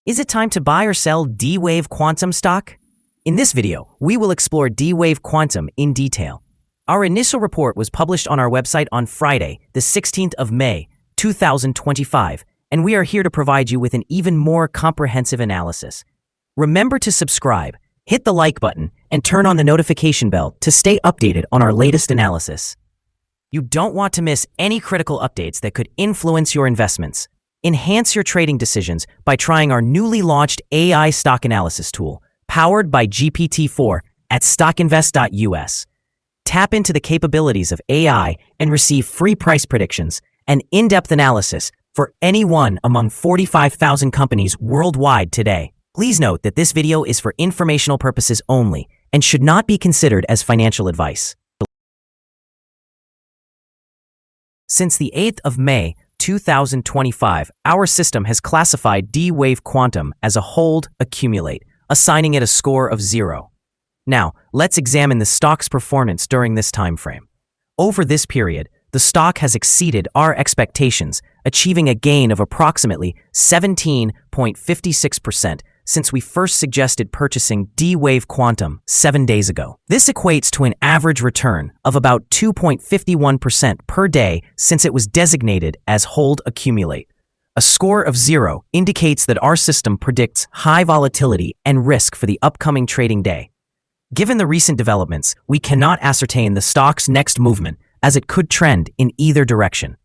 Is it time to buy or sell D-Wave Quantum stock? In this video, we will explore D-Wave Quantum in detail. Our initial report was published on our website on Friday, the 16th of May, 2025, and we are here to provide you with an even more comprehensive analysis. Remember to subscribe, hit the like button, and turn on the notification bell to stay updated on our latest analysis. You don't want to miss any critical updates that could influence your investments. Enhance your trading decisions by trying our newly launched AI stock analysis tool, powered by GPT-4 at StockInvest.us. Tap into the capabilities of AI and receive free price predictions and in-depth analysis for any one among 45,000 companies worldwide today. Please note that this video is for informational purposes only and should not be considered as financial advice. Since the 8th of May, 2025, our system has classified D-Wave Quantum as a hold accumulate, assigning it a score of 0. Now, let's examine the stock's performance during this time frame. Over this period, the stock has exceeded our expectations, achieving a gain of approximately 17.56% since we first suggested purchasing D-Wave Quantum 7 days ago. This equates to an average return of about 2.51% per day since it was designated as hold accumulate. A score of 0 indicates that our system predicts high volatility and risk for the upcoming trading day. Given the recent developments, we cannot ascertain the stock's next movement as it could trend in either direction.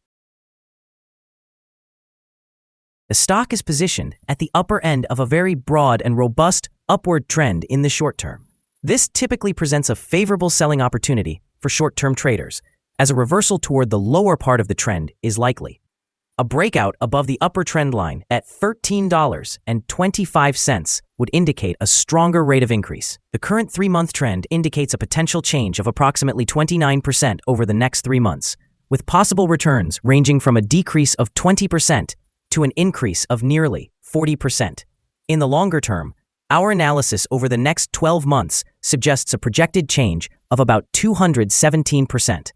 The stock is positioned at the upper end of a very broad and robust upward trend in the short term. This typically presents a favorable selling opportunity for short-term traders, as a reversal toward the lower part of the trend is likely. A breakout above the upper trend line at $13.25 would indicate a stronger rate of increase. The current 3-month trend indicates a potential change of approximately 29% over the next 3 months, with possible returns ranging from a decrease of 20% to an increase of nearly 40%. In the longer term, our analysis over the next 12 months suggests a projected change of about 217%.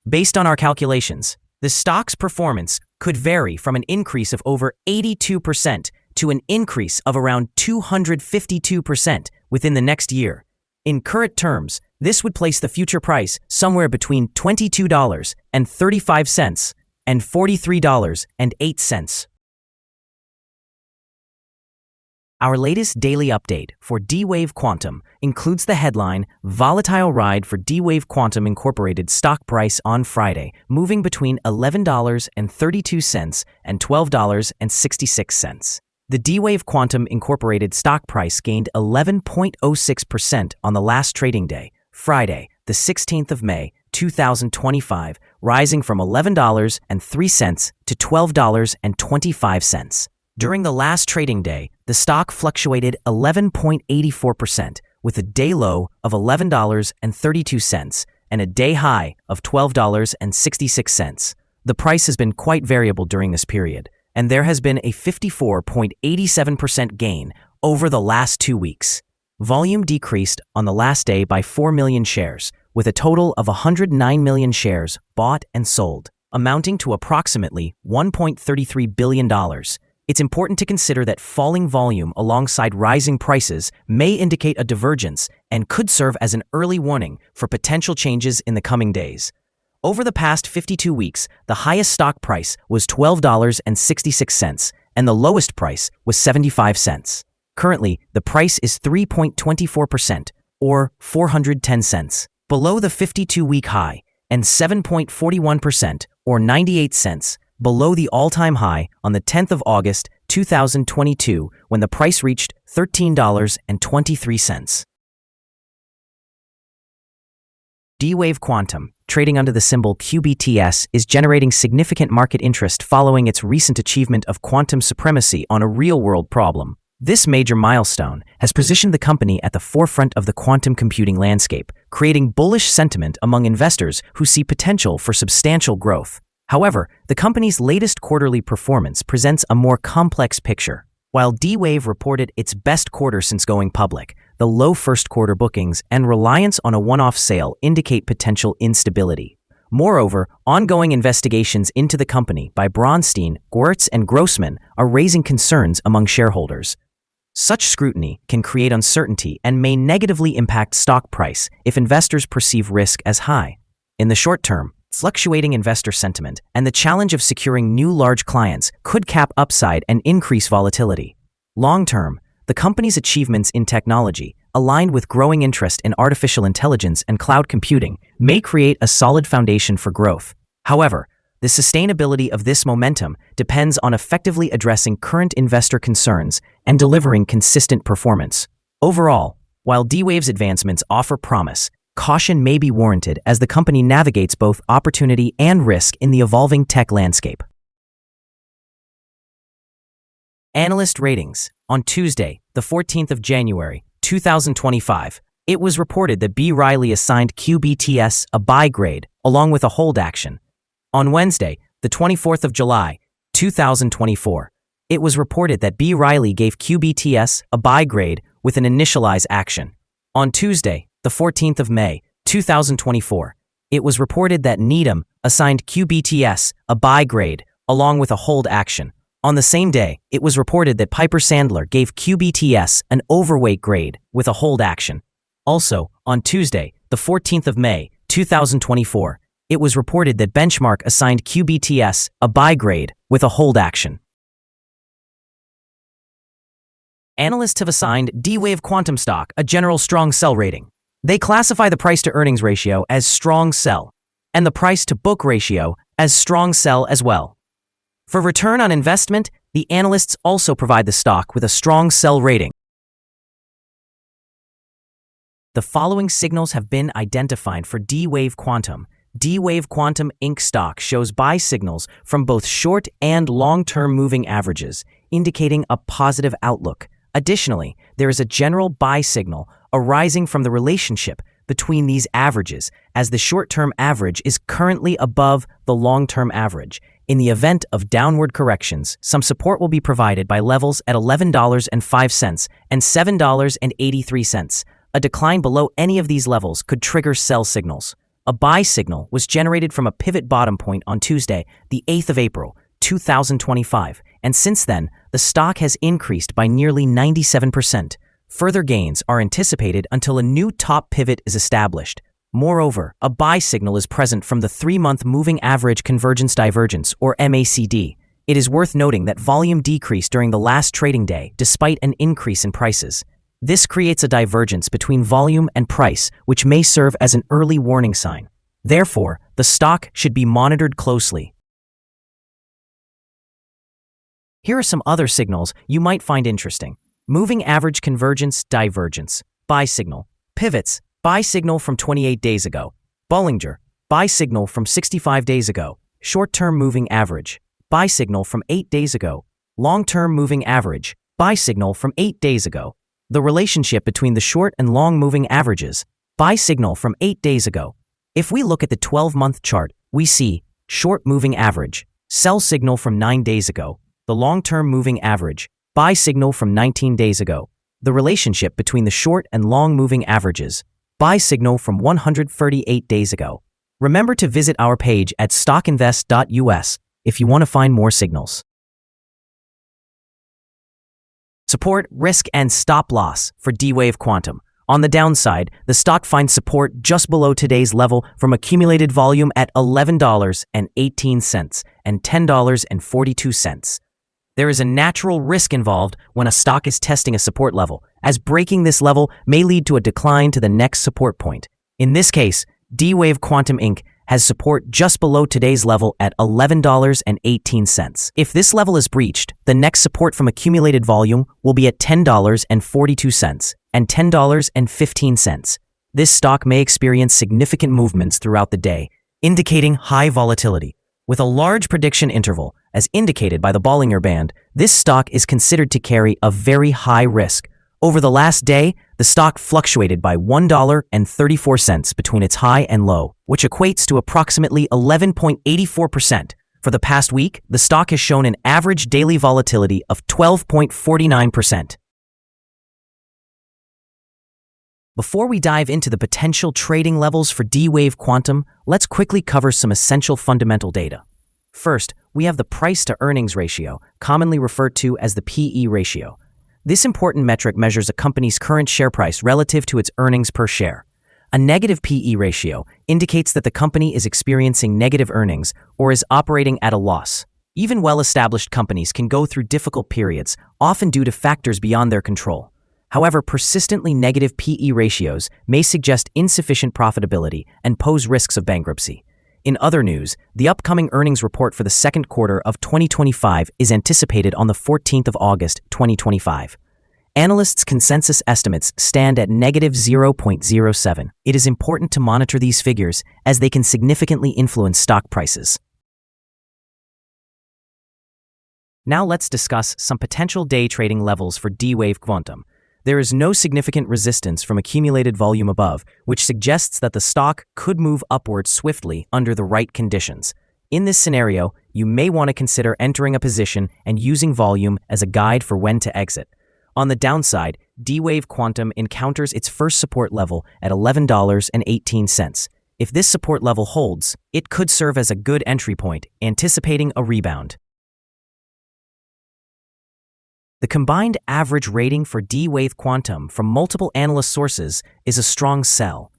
Based on our calculations, the stock's performance could vary from an increase of over 82% to an increase of around 252% within the next year. In current terms, this would place the future price somewhere between $22.35 and $43.08. Our latest daily update for D-Wave Quantum includes the headline, Volatile Ride for D-Wave Quantum Incorporated stock price on Friday, moving between $11.32 and $12.66. The D-Wave Quantum Incorporated stock price gained 11.06% on the last trading day, Friday, the 16th of May, 2025, rising from $11.03 to $12.25. During the last trading day, the stock fluctuated 11.84%, with a day low of $11.32 and a day high of $12.66. The price has been quite variable during this period, and there has been a 54.87% gain over the last 2 weeks. Volume decreased on the last day by 4 million shares, with a total of 109 million shares bought and sold, amounting to approximately $1.33 billion. It's important to consider that falling volume alongside rising prices may indicate a divergence and could serve as an early warning for potential changes in the coming days. Over the past 52 weeks, the highest stock price was $12.66 and the lowest price was 75 cents. Currently, the price is 3.24%, or 410 cents, below the 52-week high, and 7.41%, or 98 cents, below the all-time high on the 10th of August, 2022, when the price reached $13.23. D-Wave Quantum, trading under the symbol QBTS, is generating significant market interest following its recent achievement of quantum supremacy on a real-world problem. This major milestone has positioned the company at the forefront of the quantum computing landscape, creating bullish sentiment among investors who see potential for substantial growth. However, the company's latest quarterly performance presents a more complex picture. While D-Wave reported its best quarter since going public, the low first quarter bookings and reliance on a one-off sale indicate potential instability. Moreover, ongoing investigations into the company by Bronstein, Goertz, and Grossman are raising concerns among shareholders. Such scrutiny can create uncertainty and may negatively impact stock price if investors perceive risk as high. In the short term, fluctuating investor sentiment and the challenge of securing new large clients could cap upside and increase volatility. Long term, the company's achievements in technology, aligned with growing interest in artificial intelligence and cloud computing, may create a solid foundation for growth. However, the sustainability of this momentum depends on effectively addressing current investor concerns and delivering consistent performance. Overall, while D-Wave's advancements offer promise, caution may be warranted as the company navigates both opportunity and risk in the evolving tech landscape. Analyst ratings. On Tuesday, the 14th of January, 2025, it was reported that B. Riley assigned QBTS a buy grade, along with a hold action. On Wednesday, the 24th of July, 2024, it was reported that B. Riley gave QBTS a buy grade with an initialize action. On Tuesday, the 14th of May, 2024, it was reported that Needham assigned QBTS a buy grade, along with a hold action. On the same day, it was reported that Piper Sandler gave QBTS an overweight grade with a hold action. Also, on Tuesday, the 14th of May, 2024, it was reported that Benchmark assigned QBTS a buy grade with a hold action. Analysts have assigned D-Wave Quantum stock a general strong sell rating. They classify the price-to-earnings ratio as strong sell and the price-to-book ratio as strong sell as well. For return on investment, the analysts also provide the stock with a strong sell rating. The following signals have been identified for D-Wave Quantum. D-Wave Quantum Inc. stock shows buy signals from both short and long-term moving averages, indicating a positive outlook. Additionally, there is a general buy signal arising from the relationship between these averages, as the short-term average is currently above the long-term average. In the event of downward corrections, some support will be provided by levels at $11.05 and $7.83. A decline below any of these levels could trigger sell signals. A buy signal was generated from a pivot bottom point on Tuesday, the 8th of April, 2025, and since then, the stock has increased by nearly 97%. Further gains are anticipated until a new top pivot is established. Moreover, a buy signal is present from the 3-month Moving Average Convergence Divergence, or MACD. It is worth noting that volume decreased during the last trading day despite an increase in prices. This creates a divergence between volume and price, which may serve as an early warning sign. Therefore, the stock should be monitored closely. Here are some other signals you might find interesting. Moving Average Convergence Divergence, buy signal. Pivots, buy signal from 28 days ago. Bollinger, buy signal from 65 days ago. Short-term moving average, buy signal from 8 days ago. Long-term moving average, buy signal from 8 days ago. The relationship between the short and long moving averages, buy signal from 8 days ago. If we look at the 12-month chart, we see short moving average, sell signal from 9 days ago. The long-term moving average, buy signal from 19 days ago. The relationship between the short and long moving averages, buy signal from 138 days ago. Remember to visit our page at StockInvest.us if you want to find more signals. Support, risk, and stop loss for D-Wave Quantum. On the downside, the stock finds support just below today's level from accumulated volume at $11.18 and $10.42. There is a natural risk involved when a stock is testing a support level, as breaking this level may lead to a decline to the next support point. In this case, D-Wave Quantum Inc. has support just below today's level at $11.18. If this level is breached, the next support from accumulated volume will be at $10.42 and $10.15. This stock may experience significant movements throughout the day, indicating high volatility. With a large prediction interval, as indicated by the Bollinger Band, this stock is considered to carry a very high risk. Over the last day, the stock fluctuated by $1.34 between its high and low, which equates to approximately 11.84%. For the past week, the stock has shown an average daily volatility of 12.49%. Before we dive into the potential trading levels for D-Wave Quantum, let's quickly cover some essential fundamental data. First, we have the price-to-earnings ratio, commonly referred to as the PE ratio. This important metric measures a company's current share price relative to its earnings per share. A negative P/E ratio indicates that the company is experiencing negative earnings or is operating at a loss. Even well-established companies can go through difficult periods, often due to factors beyond their control. However, persistently negative P/E ratios may suggest insufficient profitability and pose risks of bankruptcy. In other news, the upcoming earnings report for the second quarter of 2025 is anticipated on the 14th of August, 2025. Analysts' consensus estimates stand at negative 0.07. It is important to monitor these figures as they can significantly influence stock prices. Now let's discuss some potential day trading levels for D-Wave Quantum. There is no significant resistance from accumulated volume above, which suggests that the stock could move upward swiftly under the right conditions. In this scenario, you may want to consider entering a position and using volume as a guide for when to exit. On the downside, D-Wave Quantum encounters its first support level at $11.18. If this support level holds, it could serve as a good entry point, anticipating a rebound. The combined average rating for D-Wave Quantum from multiple analyst sources is a strong sell.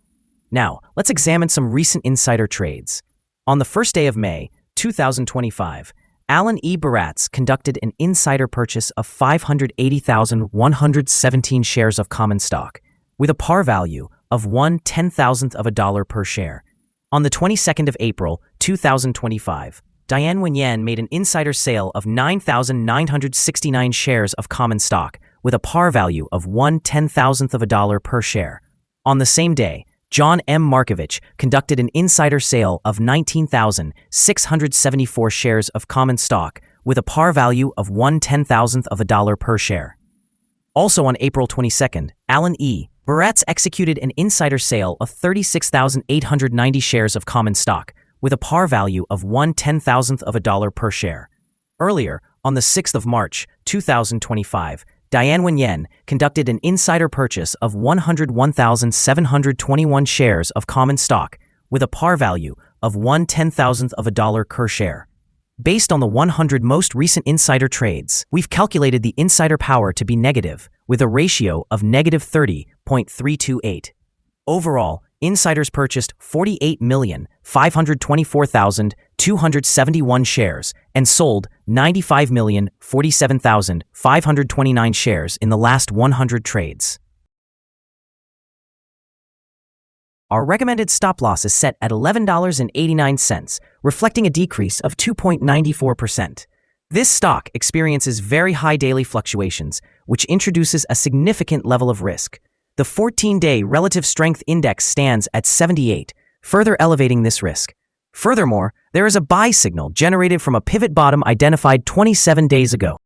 Now, let's examine some recent insider trades. On the first day of May, 2025, Alan E. Baratz conducted an insider purchase of 580,117 shares of common stock, with a par value of $0.1/10,000 per share. On the 22nd of April, 2025, Diane Wenyan made an insider sale of 9,969 shares of common stock, with a par value of $0.1/10,000 per share. On the same day, John M. Markovich conducted an insider sale of 19,674 shares of common stock, with a par value of $0.1/10,000 per share. Also on April 22nd, Alan E. Baratz executed an insider sale of 36,890 shares of common stock, with a par value of $0.1/10,000 per share. Earlier, on the 6th of March, 2025, Diane Wenyan conducted an insider purchase of 101,721 shares of common stock, with a par value of $0.1/10,000 per share. Based on the 100 most recent insider trades, we've calculated the insider power to be negative, with a ratio of negative 30.328. Overall, insiders purchased 48,524,271 shares and sold 95,047,529 shares in the last 100 trades. Our recommended stop loss is set at $11.89, reflecting a decrease of 2.94%. This stock experiences very high daily fluctuations, which introduces a significant level of risk. The 14-day relative strength index stands at 78, further elevating this risk. Furthermore, there is a buy signal generated from a pivot bottom identified 27 days ago.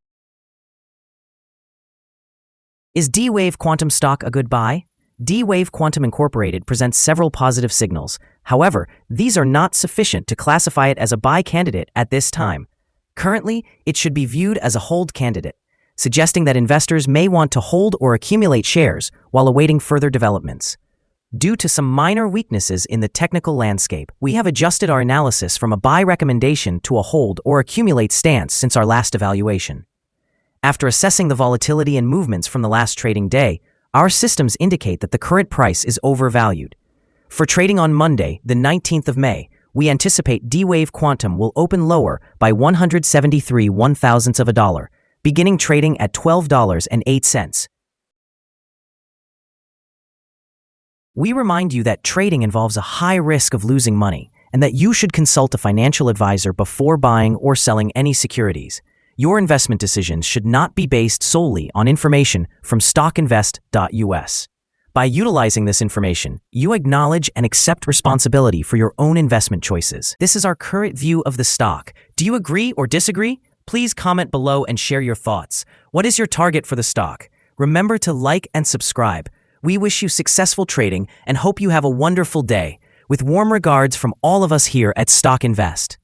Is D-Wave Quantum stock a good buy? D-Wave Quantum Incorporated presents several positive signals. However, these are not sufficient to classify it as a buy candidate at this time. Currently, it should be viewed as a hold candidate, suggesting that investors may want to hold or accumulate shares while awaiting further developments. Due to some minor weaknesses in the technical landscape, we have adjusted our analysis from a buy recommendation to a hold or accumulate stance since our last evaluation. After assessing the volatility and movements from the last trading day, our systems indicate that the current price is overvalued. For trading on Monday, the 19th of May, we anticipate D-Wave Quantum will open lower by 173/1000 beginning trading at $12.08. We remind you that trading involves a high risk of losing money and that you should consult a financial advisor before buying or selling any securities. Your investment decisions should not be based solely on information from StockInvest.us. By utilizing this information, you acknowledge and accept responsibility for your own investment choices. This is our current view of the stock. Do you agree or disagree? Please comment below and share your thoughts. What is your target for the stock? Remember to like and subscribe. We wish you successful trading and hope you have a wonderful day. With warm regards from all of us here at Stock Invest.